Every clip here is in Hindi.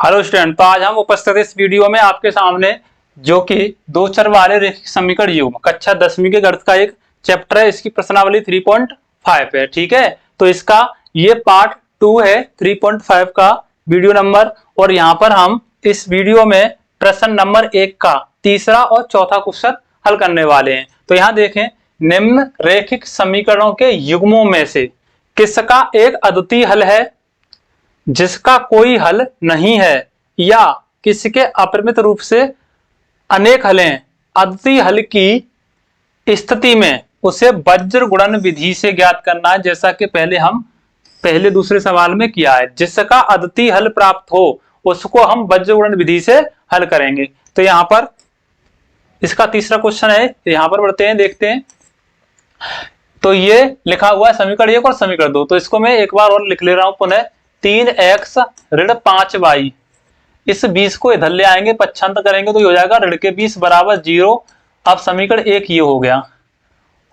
हेलो स्टूडेंट, तो आज हम उपस्थित इस वीडियो में आपके सामने जो कि दो चर वाले रैखिक समीकरण युग्म कक्षा 10वीं के गणित का एक चैप्टर है। इसकी प्रश्नावली 3.5 है। ठीक है, तो इसका ये पार्ट 2 है 3.5 का वीडियो नंबर। और यहाँ पर हम इस वीडियो में प्रश्न नंबर 1 का तीसरा और चौथा क्वेश्चन हल करने वाले हैं। तो यहाँ देखें, निम्न रैखिक समीकरणों के युग्मों में से किसका एक अद्वितीय हल है जिसका कोई हल नहीं है, या किसके अपरिमित रूप से अनेक हल हैं। अद्वितीय हल की स्थिति में उसे वज्र गुणन विधि से ज्ञात करना है, जैसा कि पहले हम पहले दूसरे सवाल में किया है। जिसका अद्वितीय हल प्राप्त हो उसको हम वज्र गुणन विधि से हल करेंगे। तो यहाँ पर इसका तीसरा क्वेश्चन है, यहाँ पर बढ़ते हैं, देखते हैं। तो ये लिखा हुआ है समीकरण 1 और समीकरण 2। तो इसको मैं एक बार और लिख ले रहा हूं पुनः। 3x ऋण 5y, इस 20 को इधर ले आएंगे, पक्षांतर करेंगे तो ये हो जाएगा ऋण के 20 बराबर 0। अब समीकरण 1 ये हो गया।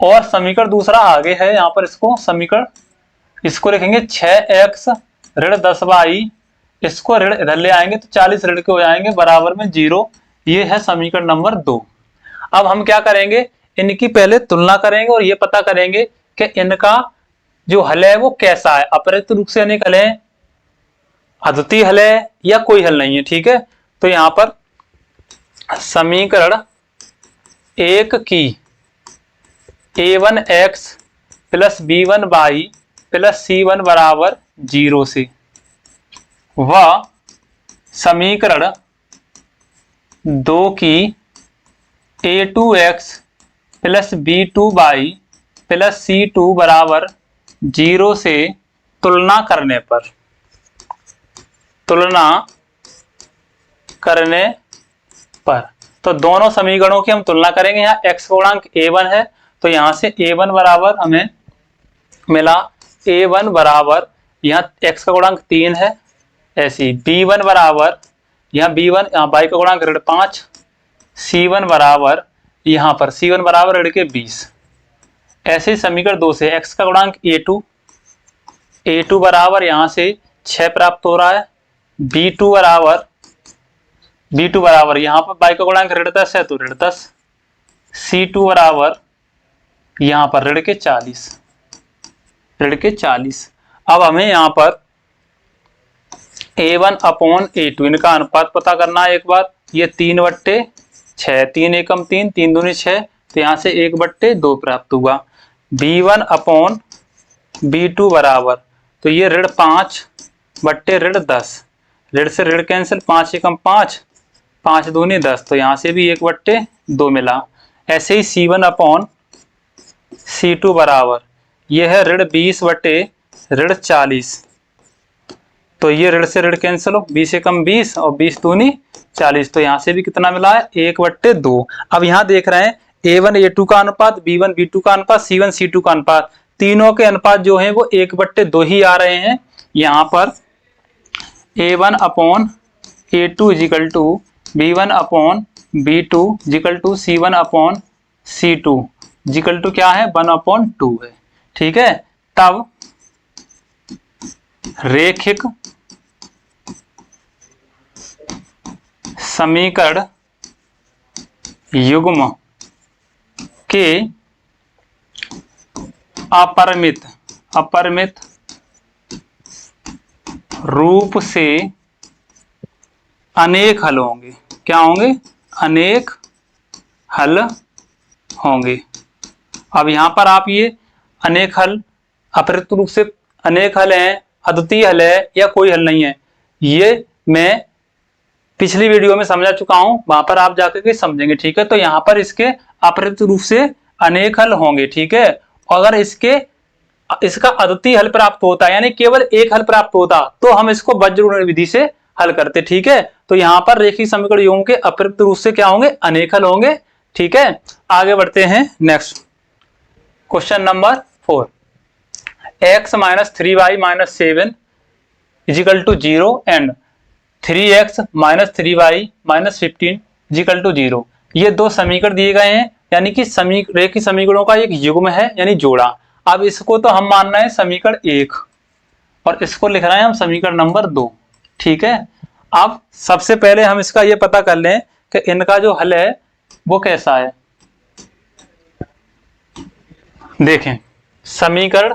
और समीकरण दूसरा आगे है, यहाँ पर इसको समीकरण इसको लिखेंगे 6x ऋण 10y, इसको ऋण इधर ले आएंगे तो 40 ऋण के हो जाएंगे बराबर में 0। ये है समीकरण नंबर 2। अब हम क्या करेंगे, इनकी पहले तुलना करेंगे और ये पता करेंगे कि इनका जो हल है वो कैसा है। अपरिमित रूप से अनेक हल है, अद्वितीय हल है, या कोई हल नहीं है। ठीक है, तो यहां पर समीकरण 1 की a1x plus b1y plus c1 बराबर 0 से व समीकरण 2 की a2x plus b2y plus c2 बराबर 0 से तुलना करने पर तो दोनों समीकरणों की हम तुलना करेंगे। यहाँ x का गुणांक a1 है, तो यहाँ से a1 बराबर हमें मिला, a1 बराबर यहाँ x का गुणांक 3 है, ऐसी b1 बराबर यहाँ b1 यहाँ y का गुणांक ऋण 5, c1 बराबर यहाँ पर c1 बराबर ऋण के 20। ऐसे समीकरण 2 से x का गुणांक a2 बराबर यहाँ से 6 प्राप्त हो रहा है, b2 बराबर यहाँ पर y का गुणांक ऋण 10 है तो ऋण 10, c2 बराबर यहाँ पर ऋण के 40। अब हमें यहाँ पर a1 अपॉन a2 इनका अनुपात पता करना है। एक बार ये 3/6, 3 एकम 3, 3 दूनी 6, तो यहाँ से 1/2 प्राप्त हुआ। b1 अपॉन b2 बराबर, तो ये ऋण 5/10, ऋण से ऋण कैंसिल, 5 एकम 5, 5 दूनी 10, तो यहाँ से भी 1/2 मिला। ऐसे ही c1 अपॉन c2 बराबर, यह है ऋण 20/40, तो ये ऋण से ऋण कैंसिल हो, 20 एकम 20 और 20 दूनी 40, तो यहाँ से भी कितना मिला है 1/2। अब यहाँ देख रहे हैं a1 a2 का अनुपात, b1 b2 का अनुपात, c1 c2 का अनुपात, तीनों के अनुपात जो है वो 1/2 ही आ रहे हैं। यहाँ पर a1 upon a2 equal to b1 upon b2 equal to c1 upon c2 equal to क्या है 1/2 है। ठीक है, तब रैखिक समीकरण युग्म के अपरिमित रूप से अनेक हल होंगे। क्या होंगे? अनेक हल होंगे। अब यहां पर आप ये अनेक हल, अपरिमित रूप से अनेक हल हैं, अद्वितीय हल है, या कोई हल नहीं है, ये मैं पिछली वीडियो में समझा चुका हूं, वहां पर आप जाकर के समझेंगे। ठीक है, तो यहां पर इसके अपरिमित रूप से अनेक हल होंगे। ठीक है, अगर इसका अद्वितीय हल प्राप्त होता है, यानी केवल एक हल प्राप्त होता, तो हम इसको वज्र गुणन विधि से हल करते। ठीक है, तो यहां पर रैखिक समीकरण युग्म के अपरिमित रूप से क्या होंगे? अनेक हल होंगे। ठीक है, आगे बढ़ते हैं। Next question number 4, x minus 3y minus 7 equal to 0 and 3x minus 3y minus 15 equal to 0। ये दो समीकरण दिए गए हैं, यानी कि रैखिक समीकरणों का एक युग्म है, यानी जोड़ा। अब इसको तो हम मान रहे हैं समीकरण 1 और इसको लिख रहे हैं हम समीकरण नंबर 2। ठीक है, अब सबसे पहले हम इसका ये पता कर लें कि इनका जो हल है वो कैसा है। देखें, समीकरण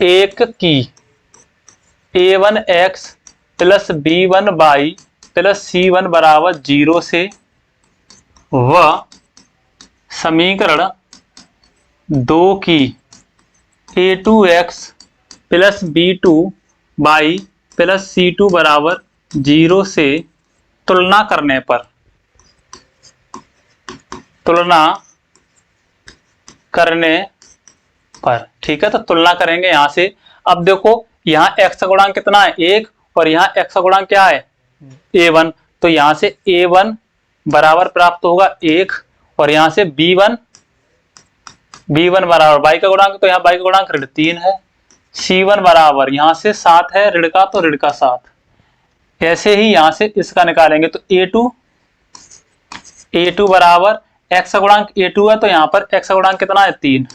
एक की a1x plus b1y plus c1 बराबर 0 से व समीकरण दो की a2x plus b2y plus c2 बराबर 0 से तुलना करने पर ठीक है। तो तुलना करेंगे यहां से। अब देखो यहाँ x का गुणांक कितना है 1 और यहाँ x का गुणांक क्या है a1, तो यहां से a1 बराबर प्राप्त होगा 1 और यहां से b1 बराबर y का गुणांक, तो यहाँ y का गुणांक ऋण 3 है। c1 बराबर यहां से 7 है ऋण का, तो ऋण का 7। ऐसे ही यहां से इसका निकालेंगे तो a2 बराबर x का गुणांक a2 है, तो यहाँ पर x का गुणांक कितना है 3।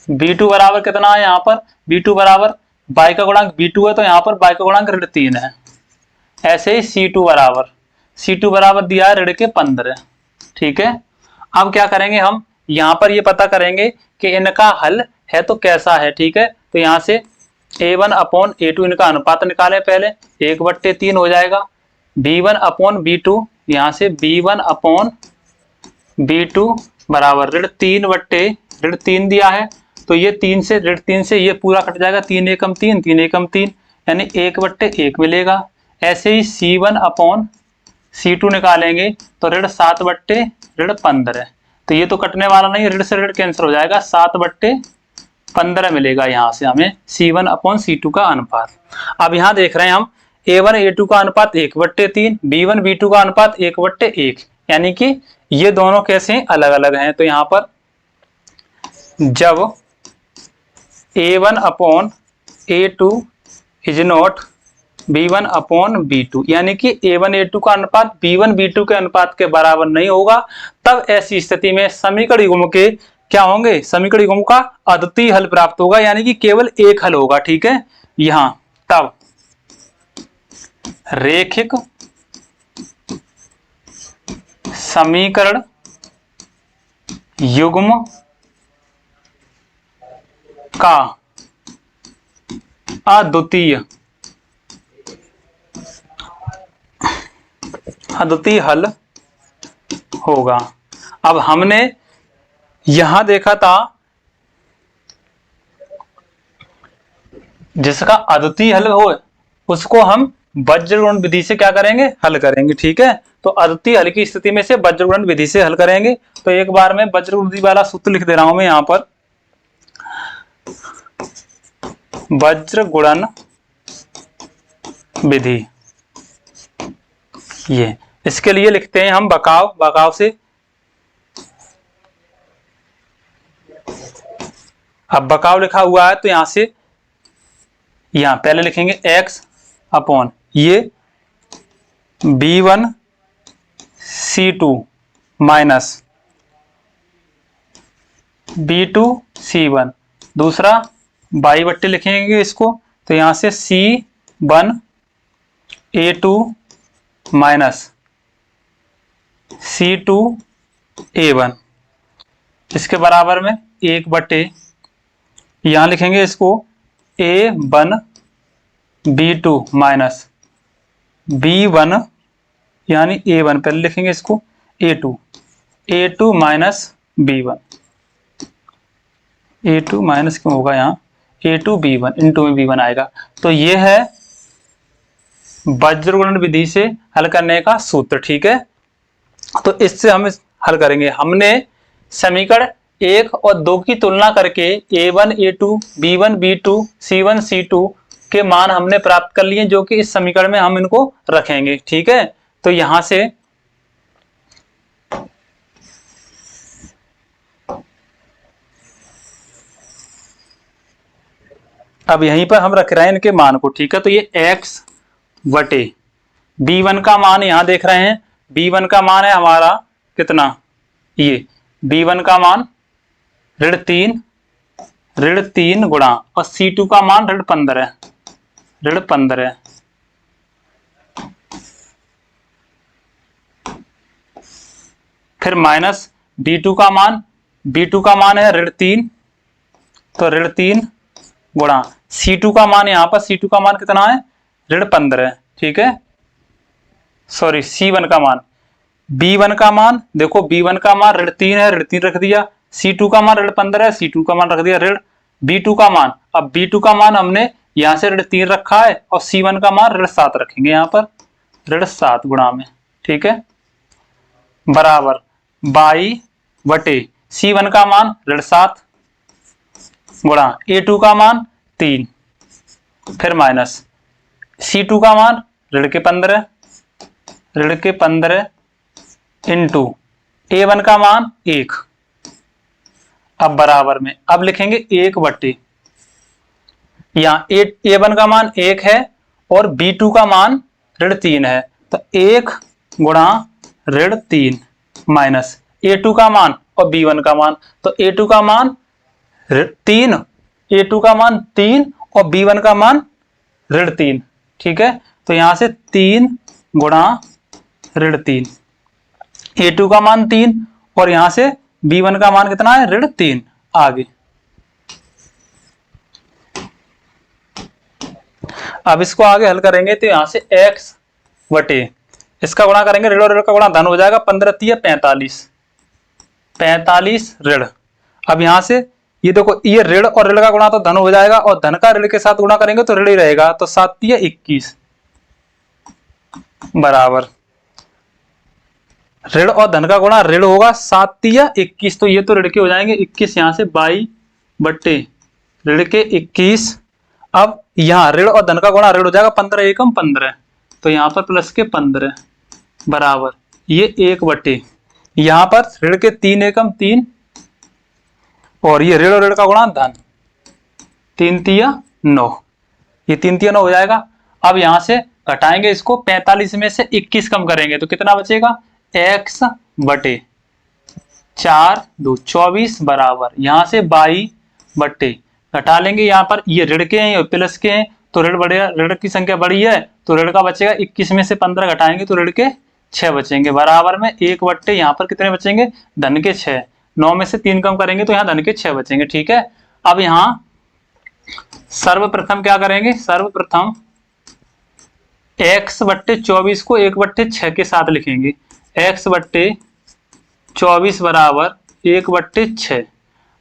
b2 बराबर कितना है यहाँ पर b2 बराबर y का गुणांक b2 है, तो यहाँ पर y का गुणांक ऋण 3 है। ऐसे ही c2 बराबर दिया है ऋण के 15। ठीक है। अब क्या करेंगे हम यहाँ पर ये पता करेंगे कि इनका हल है तो कैसा है। ठीक है। तो यहाँ से a1 अपॉन a2 इनका अनुपात निकालें पहले, 1/3 हो जाएगा। b1 अपॉन b2, यहाँ से b1 अपॉन b2 बराबर ऋण 3 दिया है, तो ये 3 से ऋण 3 से ये पूरा कट जाएगा, 3 एकम 3 3 एकम 3 यानी 1/1 मिलेगा। ऐसे ही c1 अपॉन c2 निकालेंगे तो ऋण 7/15, तो ये तो कटने वाला नहीं, ऋण से ऋण कैंसिल हो जाएगा, 7/15 मिलेगा यहाँ से हमें c1 अपॉन c2 का अनुपात। अब यहाँ देख रहे हैं हम a1 a2 का अनुपात 1/3, b1 b2 का अनुपात 1/1, यानी कि ये दोनों कैसे हैं अलग अलग हैं। तो यहाँ पर जब a1 upon a2 is not b1 upon b2, यानी कि a1 a2 का अनुपात b1 b2 के अनुपात के बराबर नहीं होगा, तब ऐसी स्थिति में समीकरण युग्म के क्या होंगे, समीकरण युग्म का अद्वितीय हल प्राप्त होगा, यानी कि केवल एक हल होगा। ठीक है। यहां तब रेखिक समीकरण युग्म का अद्वितीय हल होगा। अब हमने यहां देखा था जिसका अद्वितीय हल हो उसको हम वज्रगुणन विधि से क्या करेंगे, हल करेंगे। ठीक है। तो अद्वितीय हल की स्थिति में से वज्रगुणन विधि से हल करेंगे। तो एक बार में वज्रगुणन विधि वाला सूत्र लिख दे रहा हूं मैं यहां पर, वज्रगुणन विधि, ये इसके लिए लिखते हैं हम बकाव से। अब बकाव लिखा हुआ है तो यहां से यहां पहले लिखेंगे x अपॉन ये b1 c2 minus b2 c1, दूसरा y/, लिखेंगे इसको, तो यहां से c1 a2 minus c2 a1, इसके बराबर में 1/, यहां लिखेंगे इसको a1 b2 माइनस b1 यानी a1, पहले लिखेंगे इसको a2 minus b1, a2 minus क्यों होगा यहाँ, a2 b1 इंटू में b1 आएगा। तो ये है वज्रगुणन विधि से हल करने का सूत्र। ठीक है। तो इससे हम हल करेंगे। हमने समीकरण 1 और 2 की तुलना करके a1 a2 b1 b2 c1 c2 के मान हमने प्राप्त कर लिए, जो कि इस समीकरण में हम इनको रखेंगे। ठीक है। तो यहां से अब यहीं पर हम रख रहे हैं इनके मान को। ठीक है। तो ये x बटे b1 का मान यहां देख रहे हैं, b1 का मान है हमारा कितना, ये b1 का मान ऋण 3 गुणा और c2 का मान ऋण 15 है, फिर माइनस b2 का मान, b2 का मान है ऋण 3, तो ऋण 3 गुणा c2 का मान, यहाँ पर c2 का मान कितना है ऋण 15, ठीक है। सॉरी c1 का मान, b1 का मान देखो, b1 का मान ऋण 3 है, ऋण 3 रख दिया, c2 का मान ऋण 15 है, c2 का मान रख दिया ऋण b2 का मान। अब b2 का मान हमने यहां से ऋण 3 रखा है और c1 का मान ऋण 7 रखेंगे यहाँ पर, ऋण 7 गुणा में, ठीक है, बराबर बाई बटे c1 का मान ऋण 7 गुणा a2 का मान 3, फिर माइनस c2 का मान ऋण के 15 इंटू a1 का मान 1। अब बराबर में अब लिखेंगे 1 बटे, यहाँ a1 का मान 1 है और b2 का मान ऋण 3 है, तो 1 गुणा ऋण 3 माइनस a2 का मान और b1 का मान, तो a2 का मान 3, a2 का मान 3 और b1 का मान ऋण 3, ठीक है। तो यहां से 3 गुणा ऋण 3, a2 का मान 3 और यहां से b1 का मान कितना है ऋण 3। आगे अब इसको आगे हल करेंगे तो यहां से x बटे इसका गुणा करेंगे, ऋण और ऋण का गुणा धन हो जाएगा, 15×3 = 45 ऋण। अब यहां से ये देखो, ये ऋण और ऋण का गुणा तो धन हो जाएगा और धन का ऋण के साथ गुणा करेंगे तो ऋण ही रहेगा, तो 7×3 = 21 बराबर ऋण और धन का गुणा ऋण होगा 7×3 = 21, तो ये तो ऋण के हो जाएंगे 21, यहां से 22 बटे ऋण के 21। अब यहाँ ऋण और धन का गुणा ऋण हो जाएगा, 15×1 = 15, तो यहाँ पर प्लस के 15 बराबर ये 1 बटे, यहाँ पर ऋण के 3×1 = 3 और ये ऋण और ऋण का गुणा धन 3×3 = 9, ये 3×3 हो जाएगा। अब यहां से घटाएंगे इसको, 45 में से 21 कम करेंगे तो कितना बचेगा, x बटे 4×2 = 24 बराबर यहां से 22 बटे, घटा लेंगे यहाँ पर, ये ऋण के हैं और प्लस के हैं, तो ऋण बढ़ेगा, ऋण की संख्या बड़ी है तो ऋण का बचेगा, 21 में से 15 घटाएंगे तो ऋण के 6 बचेंगे, बराबर में 1 बटे यहाँ पर कितने बचेंगे धन के 6, 9 में से 3 कम करेंगे तो यहाँ धन के 6 बचेंगे, ठीक है। अब यहाँ सर्वप्रथम क्या करेंगे, सर्वप्रथम x बटे 24 को 1 बटे 6 के साथ लिखेंगे, x बटे 24 बराबर 1 बटे 6।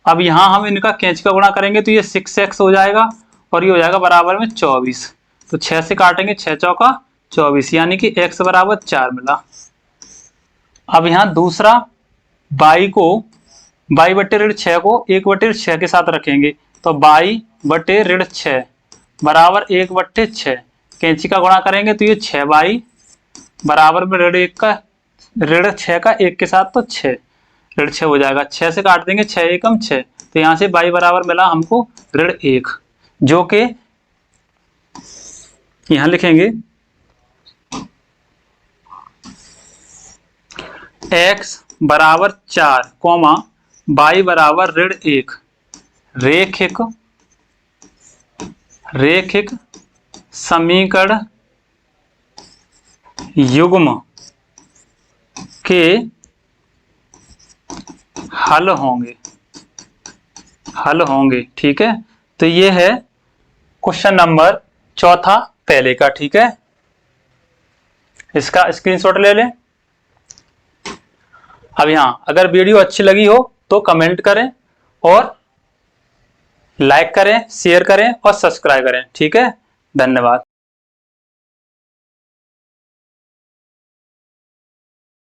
अब यहाँ हम इनका कैंच का गुणा करेंगे तो ये 6x हो जाएगा और ये हो जाएगा बराबर में 24, तो 6 से काटेंगे 6×4 = 24, यानी कि x बराबर 4 मिला। अब यहाँ दूसरा 22 बटे ऋण 6 को 1 बटे 6 के साथ रखेंगे, तो 22 बटे ऋण 6 बराबर 1 बटे 6, कैंची का गुणा करेंगे तो ये 6/22 बराबर में ऋण 6 का 1 के साथ तो 6, ऋण 6 हो जाएगा, 6 से काट देंगे 6×1 = 6, तो यहां से 22 बराबर मिला हमको ऋण 1, जो कि यहां लिखेंगे x बराबर 4, 22 बराबर ऋण 1, रेखिक समीकरण युग्म के हल होंगे, ठीक है। तो ये है क्वेश्चन नंबर 4 पहले का, ठीक है, इसका स्क्रीनशॉट ले लें। अब यहाँ अगर वीडियो अच्छी लगी हो तो कमेंट करें और लाइक करें, शेयर करें और सब्सक्राइब करें, ठीक है। धन्यवाद।